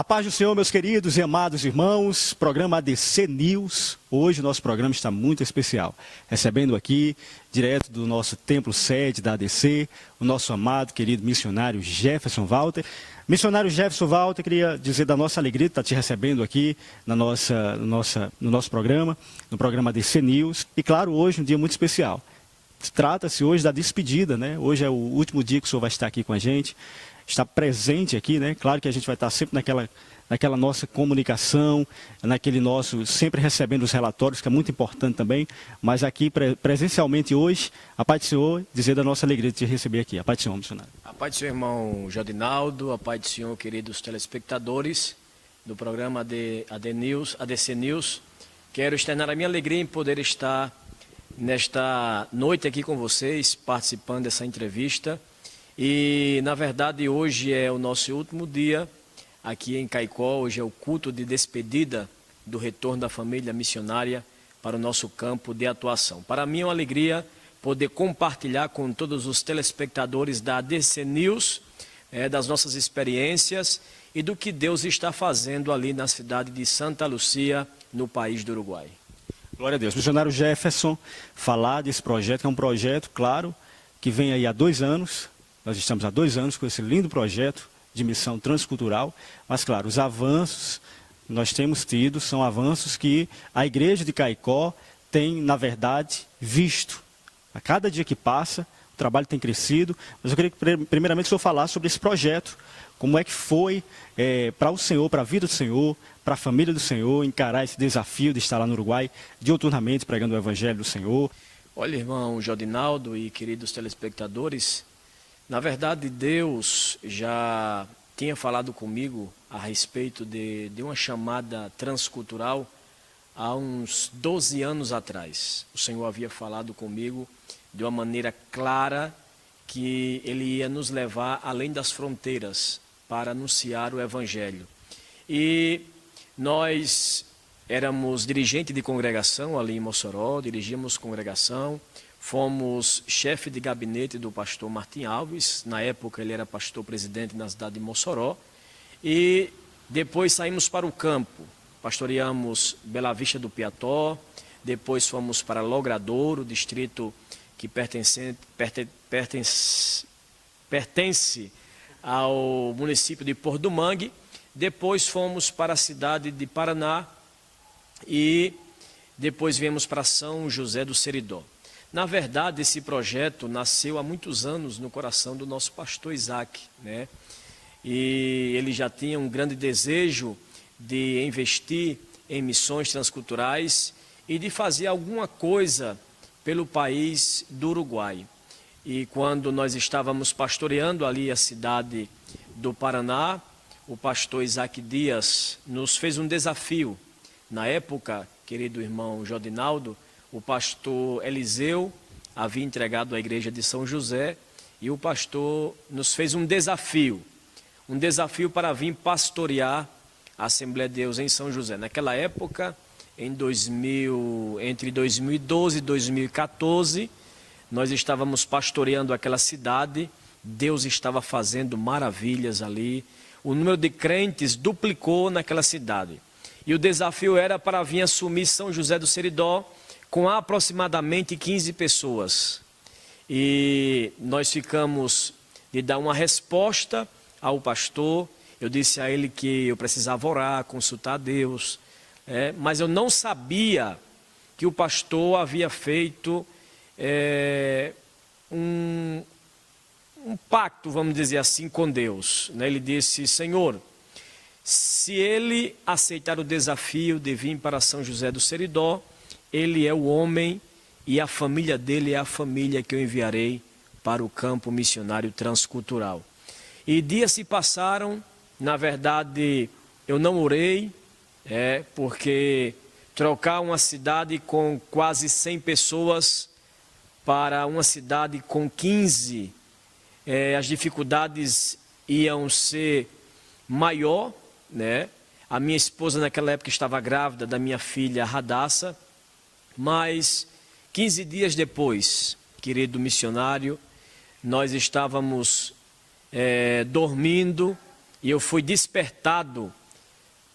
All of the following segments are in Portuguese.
A paz do Senhor, meus queridos e amados irmãos, programa ADC News. Hoje o nosso programa está muito especial. Recebendo aqui, direto do nosso templo sede da ADC, o nosso amado, querido missionário Jefferson Walter. Missionário Jefferson Walter, queria dizer da nossa alegria de estar te recebendo aqui no nosso programa, no programa ADC News. E claro, hoje um dia muito especial. Trata-se hoje da despedida, né? Hoje é o último dia que o senhor vai estar aqui com a gente. Está presente aqui, né? Claro que a gente vai estar sempre naquela nossa comunicação, naquele nosso, sempre recebendo os relatórios, que é muito importante também, mas aqui presencialmente hoje, a paz do Senhor, dizer da nossa alegria de te receber aqui. A paz do Senhor, missionário. A paz do Senhor, irmão Jodinaldo, a paz do Senhor, queridos telespectadores do programa ADC News. Quero externar a minha alegria em poder estar nesta noite aqui com vocês, participando dessa entrevista. E, na verdade, hoje é o nosso último dia aqui em Caicó. Hoje é o culto de despedida do retorno da família missionária para o nosso campo de atuação. Para mim é uma alegria poder compartilhar com todos os telespectadores da ADC News, das nossas experiências e do que Deus está fazendo ali na cidade de Santa Lúcia, no país do Uruguai. Glória a Deus. Missionário Jefferson, falar desse projeto, que é um projeto, claro, que vem aí há 2 anos. Nós estamos há 2 anos com esse lindo projeto de missão transcultural, mas claro, os avanços que nós temos tido são avanços que a igreja de Caicó tem, na verdade, visto. A cada dia que passa, o trabalho tem crescido, mas eu queria que primeiramente o senhor falasse sobre esse projeto, como é que foi para o Senhor, para a vida do Senhor, para a família do Senhor, encarar esse desafio de estar lá no Uruguai, diuturnamente pregando o Evangelho do Senhor. Olha, irmão Jodinaldo e queridos telespectadores, na verdade, Deus já tinha falado comigo a respeito de uma chamada transcultural há uns 12 anos atrás. O Senhor havia falado comigo de uma maneira clara que Ele ia nos levar além das fronteiras para anunciar o Evangelho. E nós éramos dirigente de congregação ali em Mossoró, dirigíamos congregação. Fomos chefe de gabinete do pastor Martim Alves, na época ele era pastor-presidente na cidade de Mossoró, e depois saímos para o campo, pastoreamos Bela Vista do Piató, depois fomos para Logradouro, distrito que pertence ao município de Porto do Mangue, depois fomos para a cidade de Paraná e depois viemos para São José do Seridó. Na verdade, esse projeto nasceu há muitos anos no coração do nosso pastor Isaac, né? E ele já tinha um grande desejo de investir em missões transculturais e de fazer alguma coisa pelo país do Uruguai. E quando nós estávamos pastoreando ali a cidade do Paraná, o pastor Isaac Dias nos fez um desafio. Na época, querido irmão Jodinaldo, o pastor Eliseu havia entregado a igreja de São José e o pastor nos fez um desafio para vir pastorear a Assembleia de Deus em São José. Naquela época, entre 2012 e 2014, nós estávamos pastoreando aquela cidade, Deus estava fazendo maravilhas ali, o número de crentes duplicou naquela cidade. E o desafio era para vir assumir São José do Seridó, com aproximadamente 15 pessoas. E nós ficamos de dar uma resposta ao pastor. Eu disse a ele que eu precisava orar, consultar a Deus. Mas eu não sabia que o pastor havia feito um pacto, vamos dizer assim, com Deus. Ele disse: Senhor, se ele aceitar o desafio de vir para São José do Seridó, ele é o homem e a família dele é a família que eu enviarei para o campo missionário transcultural. E dias se passaram, na verdade eu não orei, porque trocar uma cidade com quase 100 pessoas para uma cidade com 15, as dificuldades iam ser maior, né? A minha esposa naquela época estava grávida da minha filha Radassa. Mas 15 dias depois, querido missionário, nós estávamos dormindo e eu fui despertado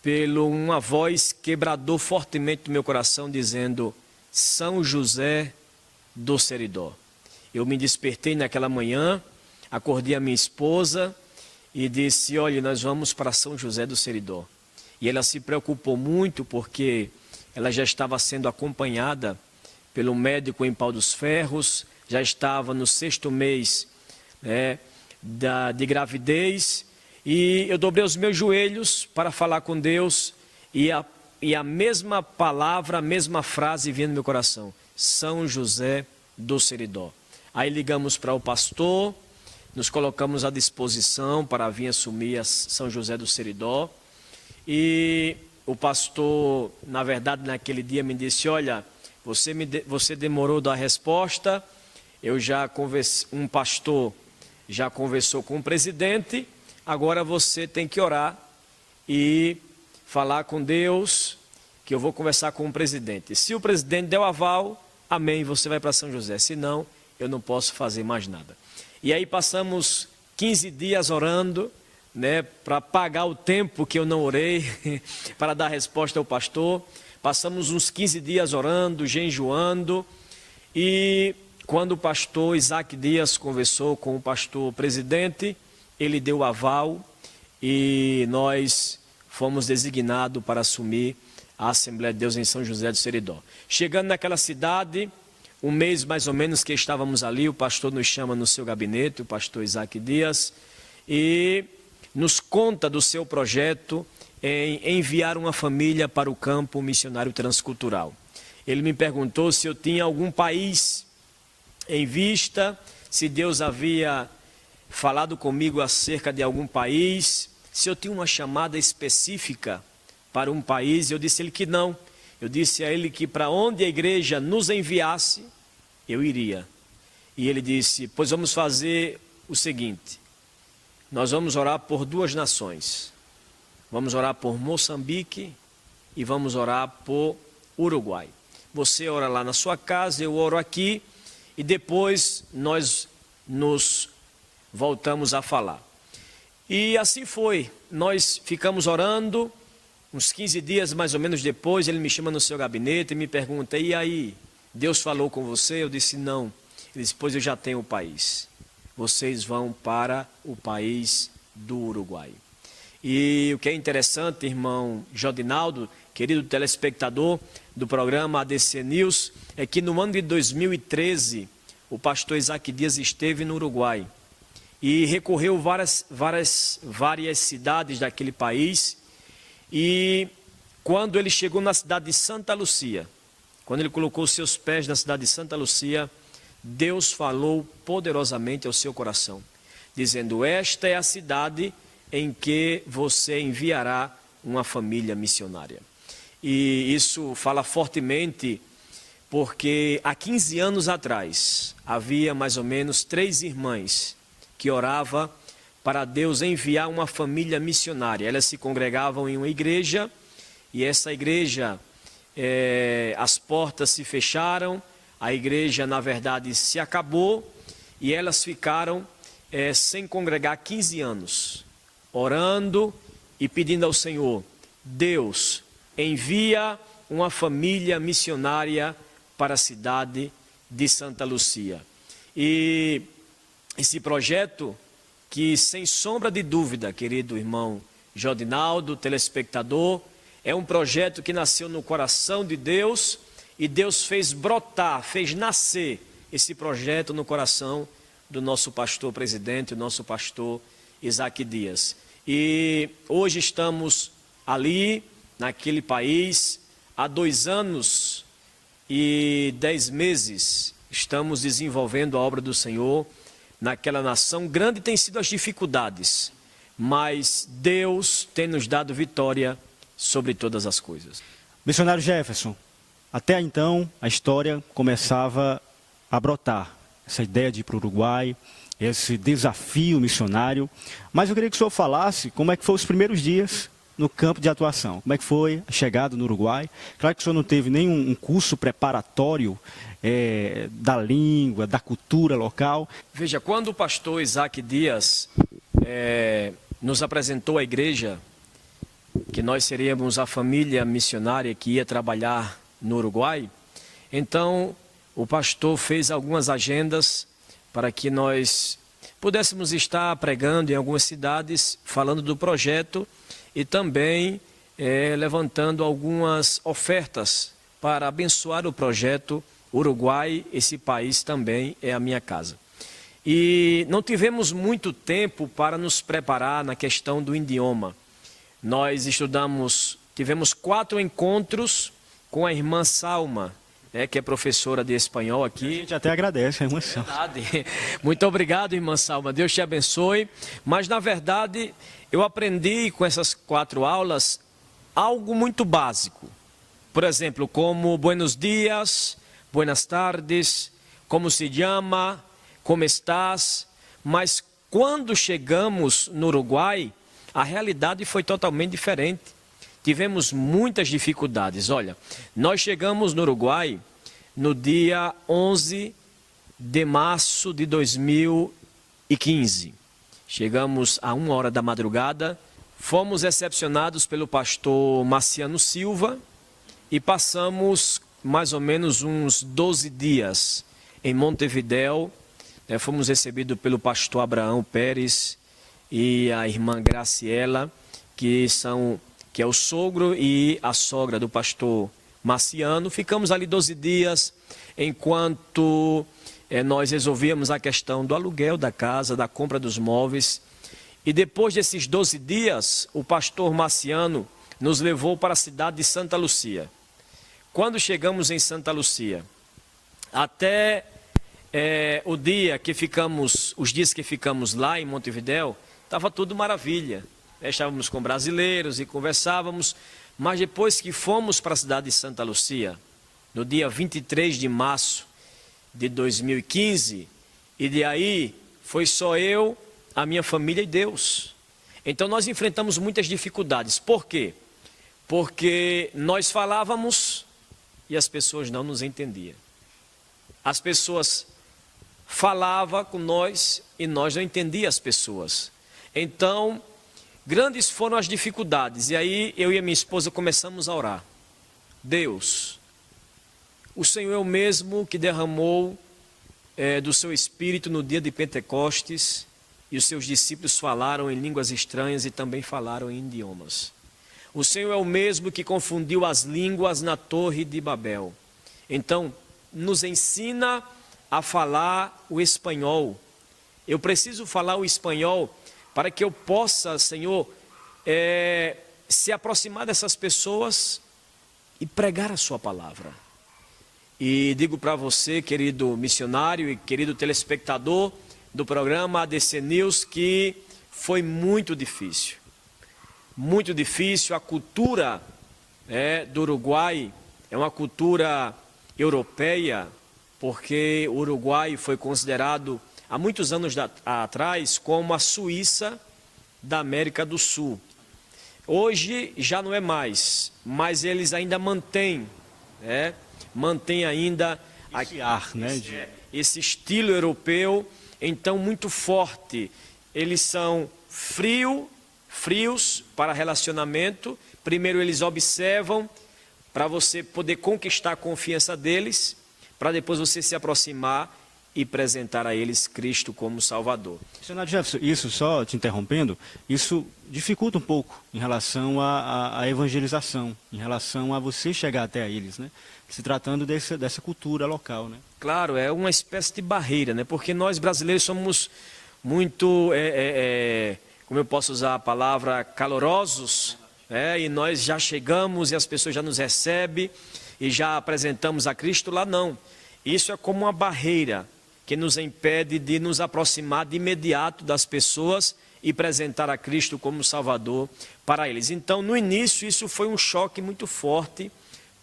pelo uma voz que bradou fortemente no meu coração, dizendo: São José do Seridó. Eu me despertei naquela manhã, acordei a minha esposa e disse: olha, nós vamos para São José do Seridó. E ela se preocupou muito porque ela já estava sendo acompanhada pelo médico em Pau dos Ferros, já estava no 6º mês, né, de gravidez, e eu dobrei os meus joelhos para falar com Deus, e a mesma palavra, a mesma frase vinha no meu coração: São José do Seridó. Aí ligamos para o pastor, nos colocamos à disposição para vir assumir a São José do Seridó, e o pastor, na verdade, naquele dia me disse: olha, você demorou da resposta, um pastor já conversou com o presidente, agora você tem que orar e falar com Deus, que eu vou conversar com o presidente. Se o presidente der o aval, amém, você vai para São José. Se não, eu não posso fazer mais nada. E aí passamos 15 dias orando, né, para pagar o tempo que eu não orei, para dar resposta ao pastor. Passamos uns 15 dias orando, jejuando, e quando o pastor Isaac Dias conversou com o pastor presidente, ele deu o aval e nós fomos designados para assumir a Assembleia de Deus em São José do Seridó. Chegando naquela cidade, um mês mais ou menos que estávamos ali, o pastor nos chama no seu gabinete, o pastor Isaac Dias, e nos conta do seu projeto em enviar uma família para o campo missionário transcultural. Ele me perguntou se eu tinha algum país em vista, se Deus havia falado comigo acerca de algum país, se eu tinha uma chamada específica para um país. Eu disse a ele que não. Eu disse a ele que para onde a igreja nos enviasse, eu iria. E ele disse: pois vamos fazer o seguinte, nós vamos orar por 2 nações. Vamos orar por Moçambique e vamos orar por Uruguai. Você ora lá na sua casa, eu oro aqui, e depois nós nos voltamos a falar. E assim foi, nós ficamos orando, uns 15 dias mais ou menos depois, ele me chama no seu gabinete e me pergunta: e aí, Deus falou com você? Eu disse: não. Ele disse: pois eu já tenho o país, vocês vão para o país do Uruguai. E o que é interessante, irmão Jodinaldo, querido telespectador do programa ADC News, é que no ano de 2013, o pastor Isaac Dias esteve no Uruguai e recorreu várias cidades daquele país. E quando ele chegou na cidade de Santa Lúcia, quando ele colocou seus pés na cidade de Santa Lúcia, Deus falou poderosamente ao seu coração, dizendo: esta é a cidade em que você enviará uma família missionária. E isso fala fortemente, porque há 15 anos atrás, havia mais ou menos 3 irmãs que oravam para Deus enviar uma família missionária. Elas se congregavam em uma igreja, e essa igreja, as portas se fecharam, a igreja na verdade se acabou, e elas ficaram sem congregar 15 anos, orando e pedindo ao Senhor: Deus, envia uma família missionária para a cidade de Santa Lúcia. E esse projeto, que sem sombra de dúvida, querido irmão Jodinaldo, telespectador, é um projeto que nasceu no coração de Deus, e Deus fez brotar, fez nascer esse projeto no coração do nosso pastor presidente, o nosso pastor Isaac Dias. E hoje estamos ali, naquele país, há 2 anos e 10 meses, estamos desenvolvendo a obra do Senhor naquela nação. Grande tem sido as dificuldades, mas Deus tem nos dado vitória sobre todas as coisas. Missionário Jefferson, até então a história começava a brotar, essa ideia de ir para o Uruguai, esse desafio missionário, mas eu queria que o senhor falasse como é que foram os primeiros dias no campo de atuação, como é que foi a chegada no Uruguai. Claro que o senhor não teve nenhum curso preparatório da língua, da cultura local. Veja, quando o pastor Isaac Dias nos apresentou a igreja que nós seríamos a família missionária que ia trabalhar no Uruguai. Então, o pastor fez algumas agendas para que nós pudéssemos estar pregando em algumas cidades, falando do projeto e também levantando algumas ofertas para abençoar o projeto Uruguai. Esse país também é a minha casa. E não tivemos muito tempo para nos preparar na questão do idioma. Nós tivemos 4 encontros com a irmã Salma, que é professora de espanhol aqui. A gente até agradece a irmã Salma. Verdade. Muito obrigado, irmã Salma. Deus te abençoe. Mas, na verdade, eu aprendi com essas 4 aulas algo muito básico. Por exemplo, como buenos dias, buenas tardes, como se chama, como estás. Mas, quando chegamos no Uruguai, a realidade foi totalmente diferente. Tivemos muitas dificuldades. Olha, nós chegamos no Uruguai no dia 11 de março de 2015. Chegamos a 1h da madrugada, fomos recepcionados pelo pastor Marciano Silva e passamos mais ou menos uns 12 dias em Montevidéu. Fomos recebidos pelo pastor Abraão Pérez e a irmã Graciela, que é o sogro e a sogra do pastor Marciano. Ficamos ali 12 dias, enquanto nós resolvíamos a questão do aluguel da casa, da compra dos móveis. E depois desses 12 dias, o pastor Marciano nos levou para a cidade de Santa Lúcia. Quando chegamos em Santa Lúcia, até os dias que ficamos lá em Montevidéu, estava tudo maravilha. Estávamos com brasileiros e conversávamos, mas depois que fomos para a cidade de Santa Lúcia, no dia 23 de março de 2015, e de aí foi só eu, a minha família e Deus. Então nós enfrentamos muitas dificuldades. Por quê? Porque nós falávamos e as pessoas não nos entendiam. As pessoas falavam com nós e nós não entendíamos as pessoas. Então, grandes foram as dificuldades. E aí eu e a minha esposa começamos a orar. Deus, o Senhor é o mesmo que derramou do seu Espírito no dia de Pentecostes, e os seus discípulos falaram em línguas estranhas e também falaram em idiomas. O Senhor é o mesmo que confundiu as línguas na Torre de Babel. Então, nos ensina a falar o espanhol. Eu preciso falar o espanhol para que eu possa, Senhor, se aproximar dessas pessoas e pregar a sua palavra. E digo para você, querido missionário e querido telespectador do programa ADC News, que foi muito difícil. Muito difícil. A cultura do Uruguai é uma cultura europeia, porque o Uruguai foi considerado há muitos anos atrás como a Suíça da América do Sul. Hoje já não é mais, mas eles ainda mantêm ainda esse ar, esse estilo europeu, então muito forte. Eles são frios para relacionamento. Primeiro eles observam para você poder conquistar a confiança deles, para depois você se aproximar e apresentar a eles Cristo como Salvador. Senador Jefferson, isso, só te interrompendo, isso dificulta um pouco em relação à evangelização, em relação a você chegar até eles, né? Se tratando dessa cultura local, né? Claro, é uma espécie de barreira, né? Porque nós brasileiros somos muito, como eu posso usar a palavra, calorosos, e nós já chegamos e as pessoas já nos recebem e já apresentamos a Cristo. Lá não. Isso é como uma barreira que nos impede de nos aproximar de imediato das pessoas e apresentar a Cristo como Salvador para eles. Então, no início, isso foi um choque muito forte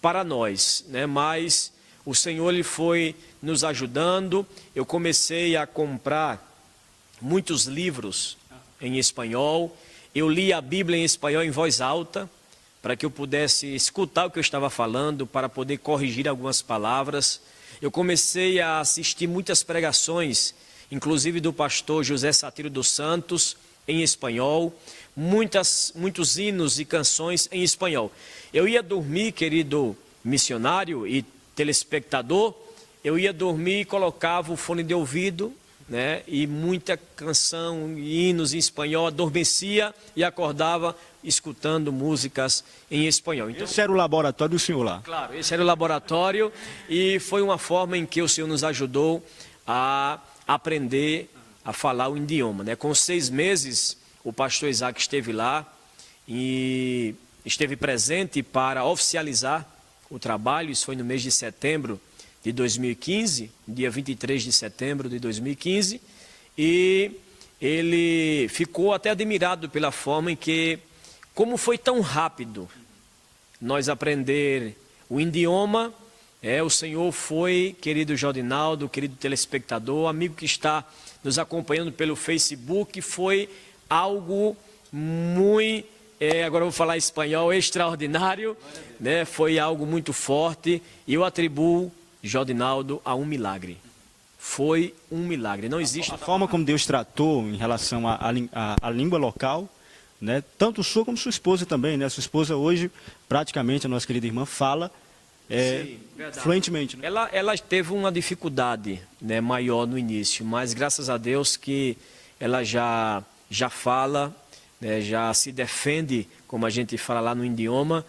para nós, né? Mas o Senhor ele foi nos ajudando. Eu comecei a comprar muitos livros em espanhol. Eu li a Bíblia em espanhol em voz alta, para que eu pudesse escutar o que eu estava falando, para poder corrigir algumas palavras. Eu comecei a assistir muitas pregações, inclusive do pastor José Satiro dos Santos, em espanhol, muitos hinos e canções em espanhol. Eu ia dormir, querido missionário e telespectador, eu ia dormir e colocava o fone de ouvido, né, e muita canção, hinos em espanhol, adormecia e acordava escutando músicas em espanhol. Então, esse era o laboratório do senhor lá? Claro, esse era o laboratório e foi uma forma em que o Senhor nos ajudou a aprender a falar o idioma, né? Com 6 meses, o pastor Isaac esteve lá e esteve presente para oficializar o trabalho. Isso foi no mês de setembro de 2015, dia 23 de setembro de 2015, e ele ficou até admirado pela forma em que, como foi tão rápido nós aprender o idioma. O Senhor foi, querido Jodinaldo, querido telespectador, amigo que está nos acompanhando pelo Facebook, foi algo muito, agora eu vou falar em espanhol, extraordinário, né? Foi algo muito forte e eu atribuo, Jodinaldo, a um milagre. Foi um milagre, não existe... A forma como Deus tratou em relação à língua local, né? Tanto sua como sua esposa também, né? Sua esposa hoje, praticamente, a nossa querida irmã, fala fluentemente, né? Ela teve uma dificuldade, né, maior no início, mas graças a Deus que ela já fala, né, já se defende, como a gente fala lá no idioma.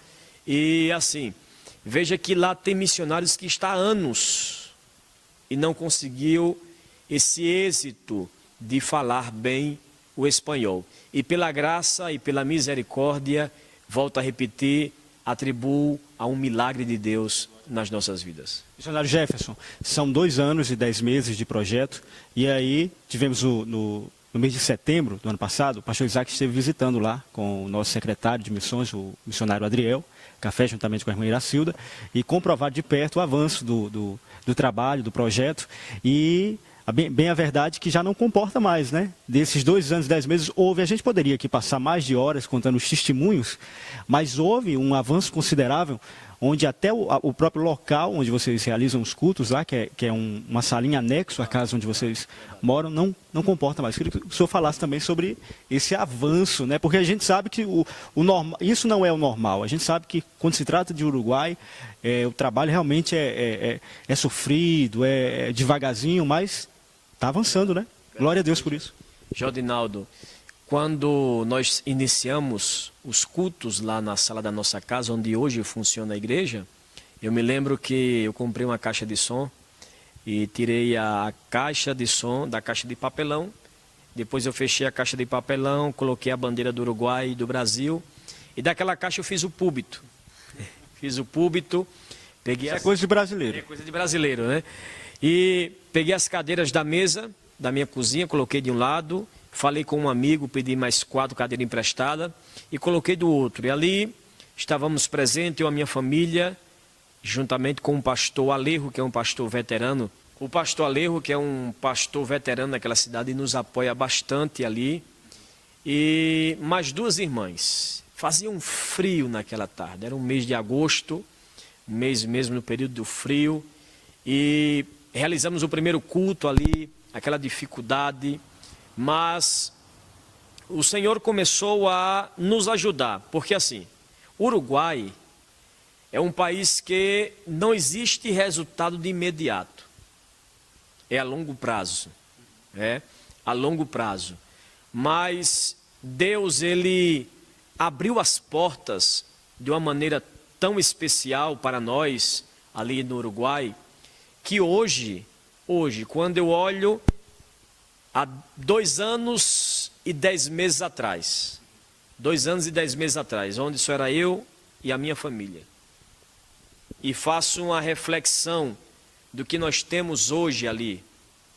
E assim, veja que lá tem missionários que está há anos e não conseguiu esse êxito de falar bem o espanhol. E pela graça e pela misericórdia, volto a repetir, atribuo a um milagre de Deus nas nossas vidas. Missionário Jefferson, são 2 anos e 10 meses de projeto, e aí tivemos no mês de setembro do ano passado, o pastor Isaac esteve visitando lá com o nosso secretário de missões, o missionário Adriel, café juntamente com a irmã Iracilda, e comprovar de perto o avanço do trabalho, do projeto, e bem a verdade que já não comporta mais, né? Desses 2 anos e 10 meses, a gente poderia aqui passar mais de horas contando os testemunhos, mas houve um avanço considerável, onde até o próprio local onde vocês realizam os cultos lá, que é uma salinha anexo à casa onde vocês moram, não comporta mais. Queria que o senhor falasse também sobre esse avanço, né? Porque a gente sabe que isso não é o normal. A gente sabe que quando se trata de Uruguai, o trabalho realmente é sofrido, é devagarzinho, mas está avançando, né? Glória a Deus por isso. Jodinaldo, quando nós iniciamos os cultos lá na sala da nossa casa, onde hoje funciona a igreja, eu me lembro que eu comprei uma caixa de som e tirei a caixa de som da caixa de papelão. Depois eu fechei a caixa de papelão, coloquei a bandeira do Uruguai e do Brasil. E daquela caixa eu fiz o púlpito. Fiz o púlpito, peguei... Isso é coisa de brasileiro. É coisa de brasileiro, né? E peguei as cadeiras da mesa, da minha cozinha, coloquei de um lado, falei com um amigo, pedi mais 4 cadeiras emprestadas e coloquei do outro. E ali estávamos presentes, eu e a minha família, juntamente com o pastor Alejo, que é um pastor veterano. O pastor Alejo, que é um pastor veterano naquela cidade, nos apoia bastante ali. E mais 2 irmãs. Fazia um frio naquela tarde, era um mês de agosto, mês mesmo no período do frio. E realizamos o primeiro culto ali, aquela dificuldade, mas o Senhor começou a nos ajudar, porque assim, Uruguai é um país que não existe resultado de imediato, é a longo prazo, a longo prazo, mas Deus, Ele abriu as portas de uma maneira tão especial para nós ali no Uruguai, que hoje, quando eu olho há 2 anos e 10 meses atrás, 2 anos e 10 meses atrás, onde só era eu e a minha família, e faço uma reflexão do que nós temos hoje ali,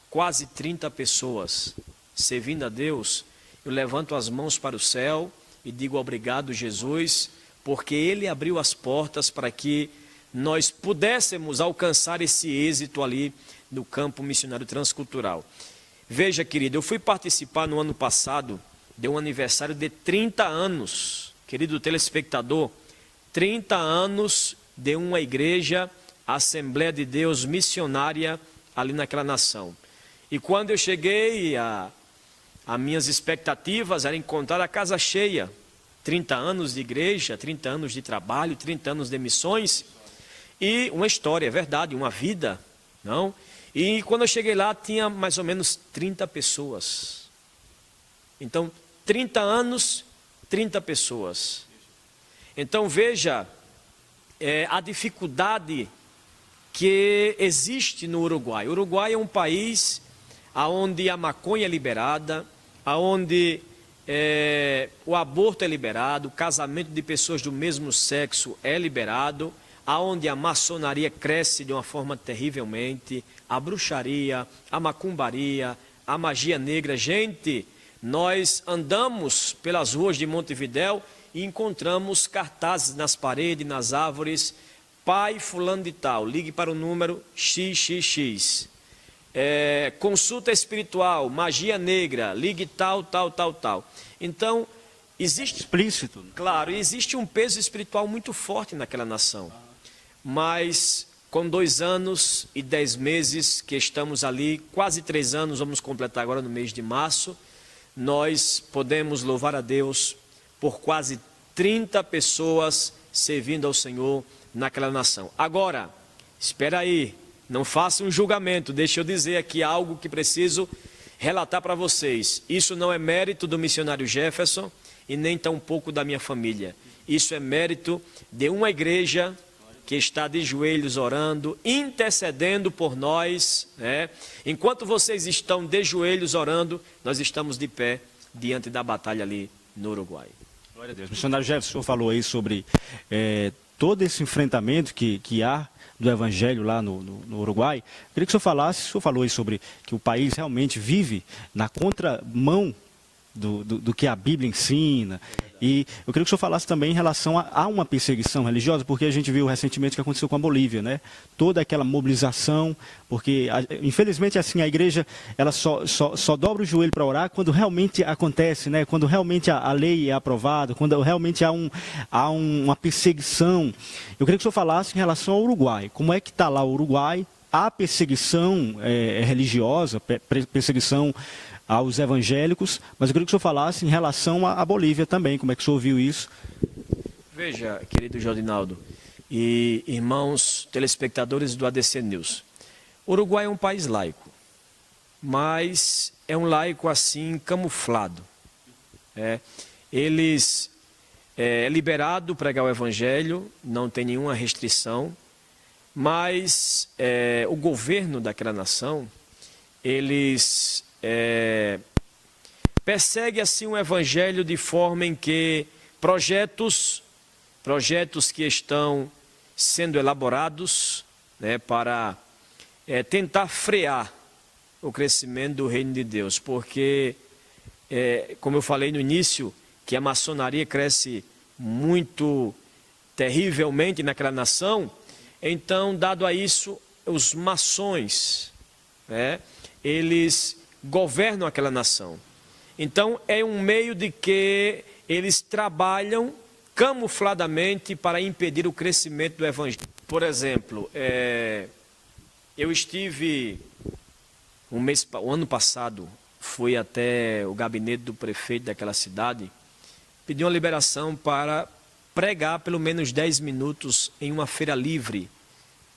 quase 30 pessoas servindo a Deus, eu levanto as mãos para o céu e digo obrigado, Jesus, porque Ele abriu as portas para que nós pudéssemos alcançar esse êxito ali no campo missionário transcultural. Veja, querido, eu fui participar no ano passado de um aniversário de 30 anos, querido telespectador, 30 anos de uma igreja, Assembleia de Deus missionária ali naquela nação. E quando eu cheguei as minhas expectativas eram encontrar a casa cheia. 30 anos de igreja, 30 anos de trabalho, 30 anos de missões. E uma história, é verdade, uma vida, não? E quando eu cheguei lá, tinha mais ou menos 30 pessoas. Então, 30 anos, 30 pessoas. Então, veja a dificuldade que existe no Uruguai. O Uruguai é um país onde a maconha é liberada, onde o aborto é liberado, o casamento de pessoas do mesmo sexo é liberado, aonde a maçonaria cresce de uma forma terrivelmente, a bruxaria, a macumbaria, a magia negra. Gente, nós andamos pelas ruas de Montevidéu e encontramos cartazes nas paredes, nas árvores: pai fulano de tal, ligue para o número XXX. Consulta espiritual, magia negra, ligue tal, tal, tal, tal. Então, existe... Explícito. Claro, existe um peso espiritual muito forte naquela nação. Mas com 2 anos e 10 meses que estamos ali, quase 3 anos, vamos completar agora no mês de março, nós podemos louvar a Deus por quase 30 pessoas servindo ao Senhor naquela nação. Agora, espera aí, não faça um julgamento, deixa eu dizer aqui algo que preciso relatar para vocês. Isso não é mérito do missionário Jefferson e nem tampouco da minha família. Isso é mérito de uma igreja que está de joelhos orando, intercedendo por nós, né? Enquanto vocês estão de joelhos orando, nós estamos de pé diante da batalha ali no Uruguai. Glória a Deus. Missionário Jefferson, o senhor falou aí sobre todo esse enfrentamento que há do Evangelho lá no Uruguai. Eu queria que o senhor falasse, o senhor falou aí sobre que o país realmente vive na contramão do que a Bíblia ensina. E eu queria que o senhor falasse também em relação a uma perseguição religiosa, porque a gente viu recentemente o que aconteceu com a Bolívia, né? Toda aquela mobilização, porque infelizmente assim a igreja ela só dobra o joelho para orar quando realmente acontece, né? Quando realmente a lei é aprovada, quando realmente há uma perseguição. Eu queria que o senhor falasse em relação ao Uruguai. Como é que está lá o Uruguai? Há perseguição religiosa, perseguição aos evangélicos, mas eu queria que o senhor falasse em relação à Bolívia também, como é que o senhor viu isso? Veja, querido Jordinaldo e irmãos telespectadores do ADC News, o Uruguai é um país laico, mas é um laico assim camuflado. Eles é liberado pregar o evangelho, não tem nenhuma restrição, mas o governo daquela nação, eles persegue assim o evangelho de forma em que projetos que estão sendo elaborados, né, para tentar frear o crescimento do reino de Deus, porque como eu falei no início, que a maçonaria cresce muito terrivelmente naquela nação. Então, dado a isso, os maçons, eles governam aquela nação. Então, é um meio de que eles trabalham camufladamente para impedir o crescimento do evangelho. Por exemplo, eu estive, o ano passado, fui até o gabinete do prefeito daquela cidade, pedi uma liberação para pregar pelo menos 10 minutos em uma feira livre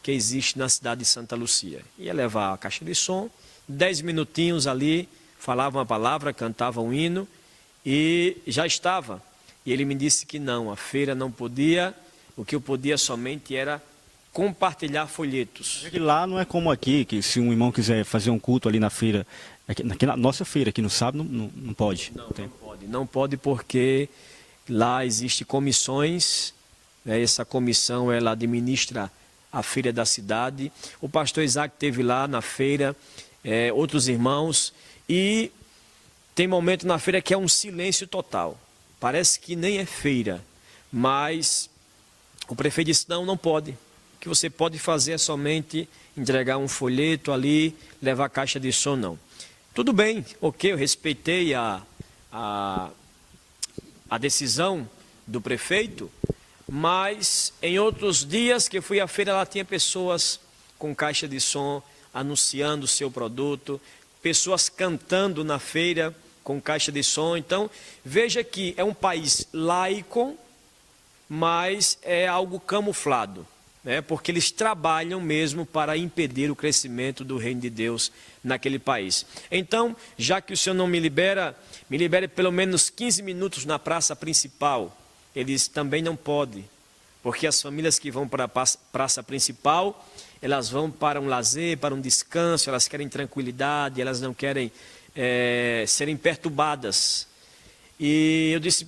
que existe na cidade de Santa Lúcia. Ia levar a caixa de som, 10 minutinhos ali, falava uma palavra, cantava um hino e já estava. E ele me disse que não, a feira não podia, o que eu podia somente era compartilhar folhetos. E lá não é como aqui, que se um irmão quiser fazer um culto ali na feira, aqui na nossa feira, aqui no sábado, não pode. Não pode porque lá existem comissões, essa comissão ela administra a feira da cidade. O pastor Isaac esteve lá na feira, outros irmãos, e tem momento na feira que é um silêncio total. Parece que nem é feira, mas o prefeito disse, não pode. O que você pode fazer é somente entregar um folheto ali, levar a caixa de som, não. Tudo bem, ok, eu respeitei a decisão do prefeito, mas em outros dias que fui à feira, lá tinha pessoas com caixa de som, anunciando o seu produto, pessoas cantando na feira, com caixa de som. Então, veja que é um país laico, mas é algo camuflado, né? Porque eles trabalham mesmo para impedir o crescimento do reino de Deus naquele país. Então, já que o senhor não me libere pelo menos 15 minutos na praça principal. Eles também não podem, porque as famílias que vão para a praça principal, elas vão para um lazer, para um descanso, elas querem tranquilidade, elas não querem serem perturbadas. E eu disse,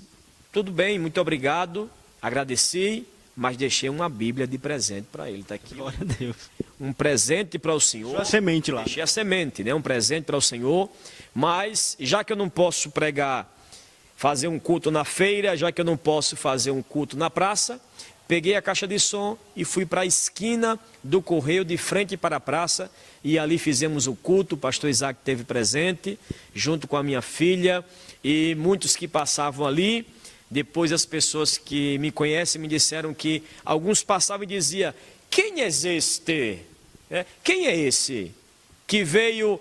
tudo bem, muito obrigado, agradeci, mas deixei uma Bíblia de presente para ele. Está aqui. Glória a Deus. Um presente para o Senhor. Deixou a semente lá. Deixei a semente, né? Um presente para o Senhor. Mas, já que eu não posso fazer um culto na feira, já que eu não posso fazer um culto na praça, peguei a caixa de som e fui para a esquina do Correio, de frente para a praça, e ali fizemos o culto. O pastor Isaac esteve presente, junto com a minha filha, e muitos que passavam ali. Depois as pessoas que me conhecem me disseram que alguns passavam e diziam, quem é este? Quem é esse que veio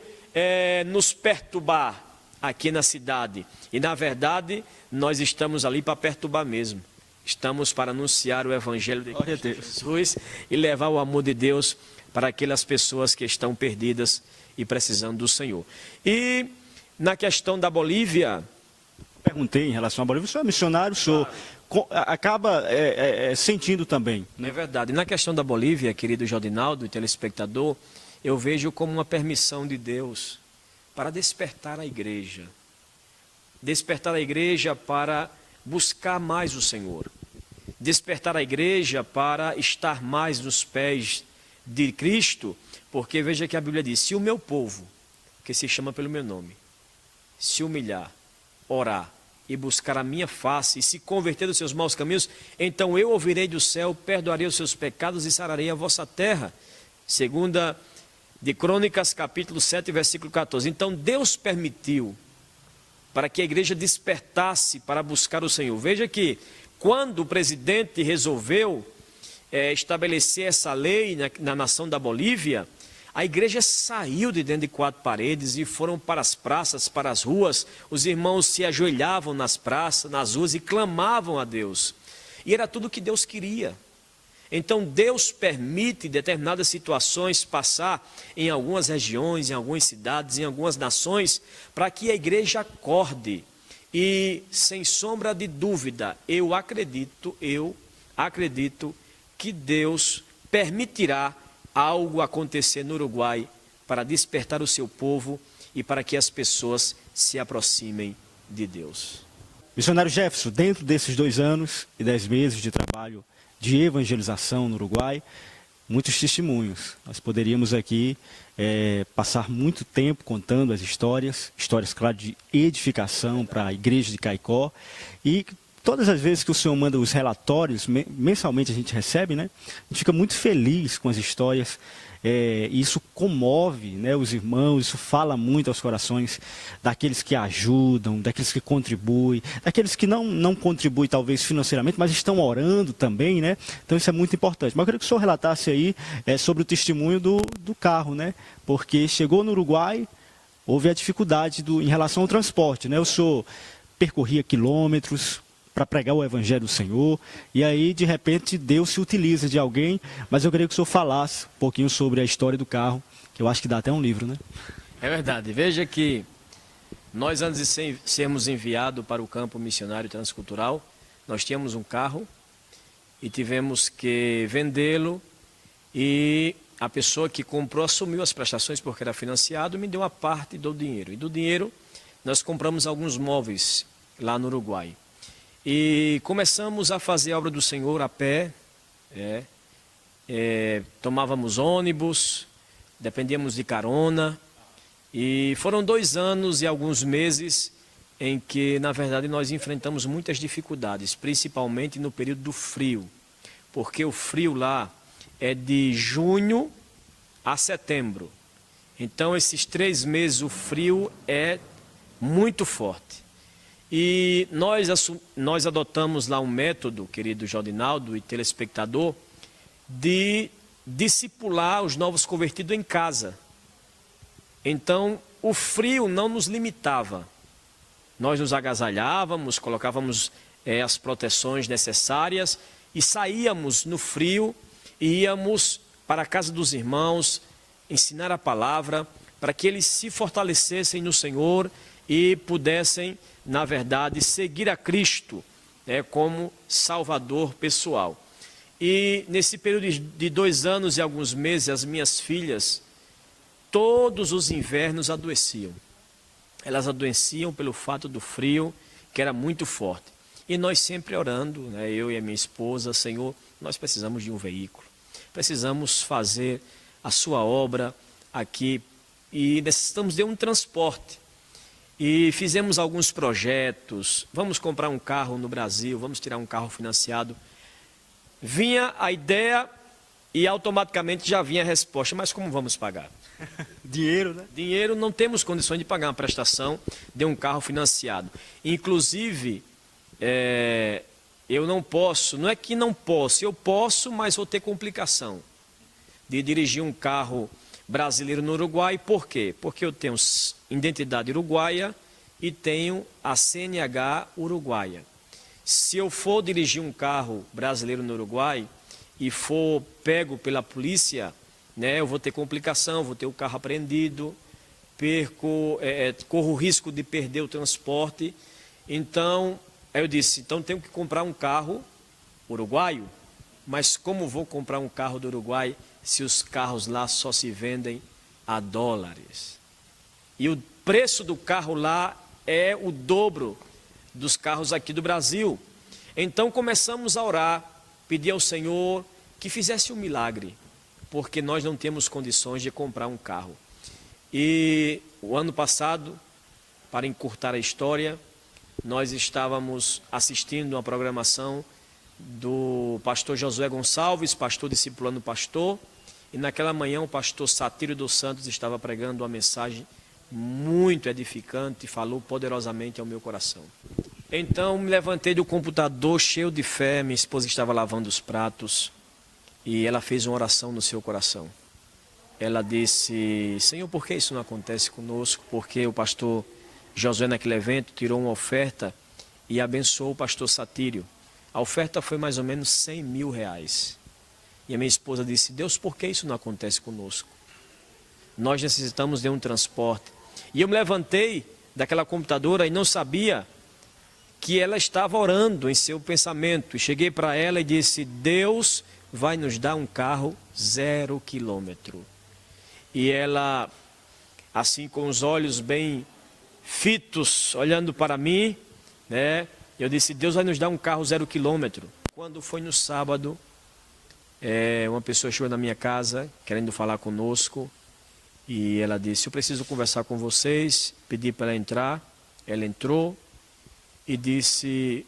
nos perturbar aqui na cidade? E na verdade, nós estamos ali para perturbar mesmo. Estamos para anunciar o Evangelho de Cristo Jesus e levar o amor de Deus para aquelas pessoas que estão perdidas e precisando do Senhor. E na questão da Bolívia... Perguntei em relação à Bolívia, o senhor é missionário, o senhor acaba sentindo também, né? É verdade. Na questão da Bolívia, querido Jodinaldo e telespectador, eu vejo como uma permissão de Deus para despertar a igreja. Despertar a igreja para buscar mais o Senhor. Despertar a igreja para estar mais nos pés de Cristo, porque veja que a Bíblia diz, se o meu povo, que se chama pelo meu nome, se humilhar, orar e buscar a minha face e se converter dos seus maus caminhos, então eu ouvirei do céu, perdoarei os seus pecados e sararei a vossa terra. Segunda de Crônicas, capítulo 7, versículo 14. Então Deus permitiu para que a igreja despertasse para buscar o Senhor. Veja que quando o presidente resolveu estabelecer essa lei na nação da Bolívia, a igreja saiu de dentro de quatro paredes e foram para as praças, para as ruas. Os irmãos se ajoelhavam nas praças, nas ruas e clamavam a Deus. E era tudo o que Deus queria. Então Deus permite determinadas situações passar em algumas regiões, em algumas cidades, em algumas nações, para que a igreja acorde. E sem sombra de dúvida, eu acredito que Deus permitirá algo acontecer no Uruguai para despertar o seu povo e para que as pessoas se aproximem de Deus. Missionário Jefferson, dentro desses 2 anos e 10 meses de trabalho de evangelização no Uruguai, muitos testemunhos. Nós poderíamos aqui passar muito tempo contando as histórias, claro, de edificação para a igreja de Caicó. E todas as vezes que o senhor manda os relatórios, mensalmente a gente recebe, né? A gente fica muito feliz com as histórias. Isso comove, né, os irmãos, isso fala muito aos corações daqueles que ajudam, daqueles que contribuem, daqueles que não contribuem talvez financeiramente, mas estão orando também, né? Então isso é muito importante. Mas eu queria que o senhor relatasse aí sobre o testemunho do carro, né? Porque chegou no Uruguai, houve a dificuldade em relação ao transporte, né? O senhor percorria quilômetros para pregar o Evangelho do Senhor, e aí de repente Deus se utiliza de alguém, mas eu queria que o senhor falasse um pouquinho sobre a história do carro, que eu acho que dá até um livro, né? É verdade, veja que nós antes de sermos enviados para o campo missionário transcultural, nós tínhamos um carro e tivemos que vendê-lo, e a pessoa que comprou assumiu as prestações porque era financiado e me deu uma parte do dinheiro, e do dinheiro nós compramos alguns móveis lá no Uruguai. E começamos a fazer a obra do Senhor a pé, tomávamos ônibus, dependíamos de carona, e foram 2 anos e alguns meses em que, na verdade, nós enfrentamos muitas dificuldades, principalmente no período do frio, porque o frio lá é de junho a setembro, então esses 3 meses o frio é muito forte. E nós adotamos lá um método, querido Jodinaldo e telespectador, de discipular os novos convertidos em casa. Então, o frio não nos limitava. Nós nos agasalhávamos, colocávamos as proteções necessárias e saíamos no frio e íamos para a casa dos irmãos ensinar a palavra para que eles se fortalecessem no Senhor e pudessem, na verdade, seguir a Cristo como Salvador pessoal. E nesse período de 2 anos e alguns meses, as minhas filhas, todos os invernos adoeciam. Elas adoeciam pelo fato do frio, que era muito forte. E nós sempre orando, eu e a minha esposa, Senhor, nós precisamos de um veículo. Precisamos fazer a sua obra aqui e necessitamos de um transporte. E fizemos alguns projetos, vamos comprar um carro no Brasil, vamos tirar um carro financiado. Vinha a ideia e automaticamente já vinha a resposta, mas como vamos pagar? Dinheiro, né? Dinheiro, não temos condições de pagar uma prestação de um carro financiado. Inclusive, eu não posso, não é que não posso, eu posso, mas vou ter complicação de dirigir um carro brasileiro no Uruguai. Por quê? Porque eu tenho identidade uruguaia e tenho a CNH uruguaia. Se eu for dirigir um carro brasileiro no Uruguai e for pego pela polícia, eu vou ter complicação, vou ter o carro apreendido, corro o risco de perder o transporte. Então, aí eu disse, então tenho que comprar um carro uruguaio, mas como vou comprar um carro do Uruguai se os carros lá só se vendem a dólares? E o preço do carro lá é o dobro dos carros aqui do Brasil. Então começamos a orar, pedir ao Senhor que fizesse um milagre, porque nós não temos condições de comprar um carro. E o ano passado, para encurtar a história, nós estávamos assistindo uma programação do pastor Josué Gonçalves, pastor discipulando pastor, e naquela manhã o pastor Satírio dos Santos estava pregando uma mensagem muito edificante e falou poderosamente ao meu coração. Então me levantei do computador cheio de fé, minha esposa estava lavando os pratos e ela fez uma oração no seu coração. Ela disse, Senhor, por que isso não acontece conosco? Porque o pastor Josué naquele evento tirou uma oferta e abençoou o pastor Satírio. A oferta foi mais ou menos 100 mil reais. E a minha esposa disse, Deus, por que isso não acontece conosco? Nós necessitamos de um transporte. E eu me levantei daquela computadora e não sabia que ela estava orando em seu pensamento. E cheguei para ela e disse, Deus vai nos dar um carro 0 quilômetro. E ela, assim com os olhos bem fitos, olhando para mim, eu disse, Deus vai nos dar um carro 0 quilômetro. Quando foi no sábado, uma pessoa chegou na minha casa, querendo falar conosco, e ela disse, eu preciso conversar com vocês, pedi para ela entrar, ela entrou e disse,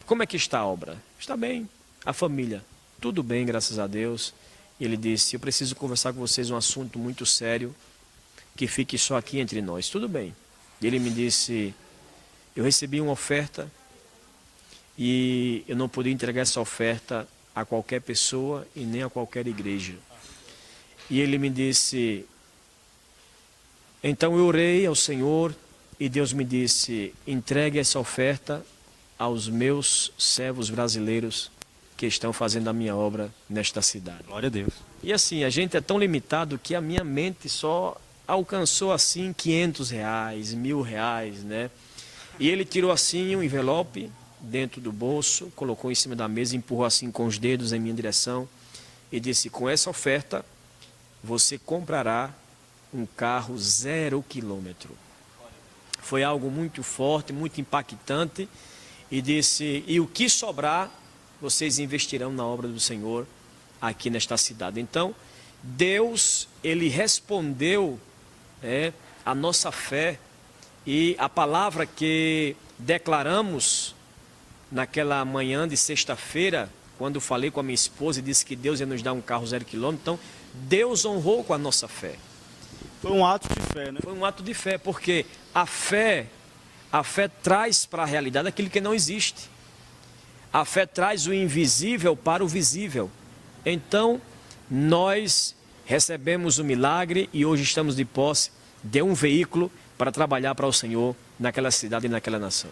como é que está a obra? Está bem, a família, tudo bem, graças a Deus. E ele disse, eu preciso conversar com vocês um assunto muito sério, que fique só aqui entre nós, tudo bem. E ele me disse, eu recebi uma oferta e eu não podia entregar essa oferta a qualquer pessoa e nem a qualquer igreja. E ele me disse, então eu orei ao Senhor e Deus me disse, entregue essa oferta aos meus servos brasileiros que estão fazendo a minha obra nesta cidade. Glória a Deus. E assim, a gente é tão limitado que a minha mente só alcançou assim 500 reais, 1.000 reais, E ele tirou assim um envelope dentro do bolso, colocou em cima da mesa, empurrou assim com os dedos em minha direção e disse, com essa oferta você comprará um carro 0 quilômetro. Foi algo muito forte, muito impactante e disse, e o que sobrar vocês investirão na obra do Senhor aqui nesta cidade. Então, Deus, ele respondeu a nossa fé e a palavra que declaramos naquela manhã de sexta-feira, quando falei com a minha esposa e disse que Deus ia nos dar um carro 0 quilômetro, então Deus honrou com a nossa fé. Foi um ato de fé, né? Foi um ato de fé, porque a fé traz para a realidade aquilo que não existe. A fé traz o invisível para o visível. Então, nós recebemos o milagre e hoje estamos de posse de um veículo para trabalhar para o Senhor naquela cidade e naquela nação.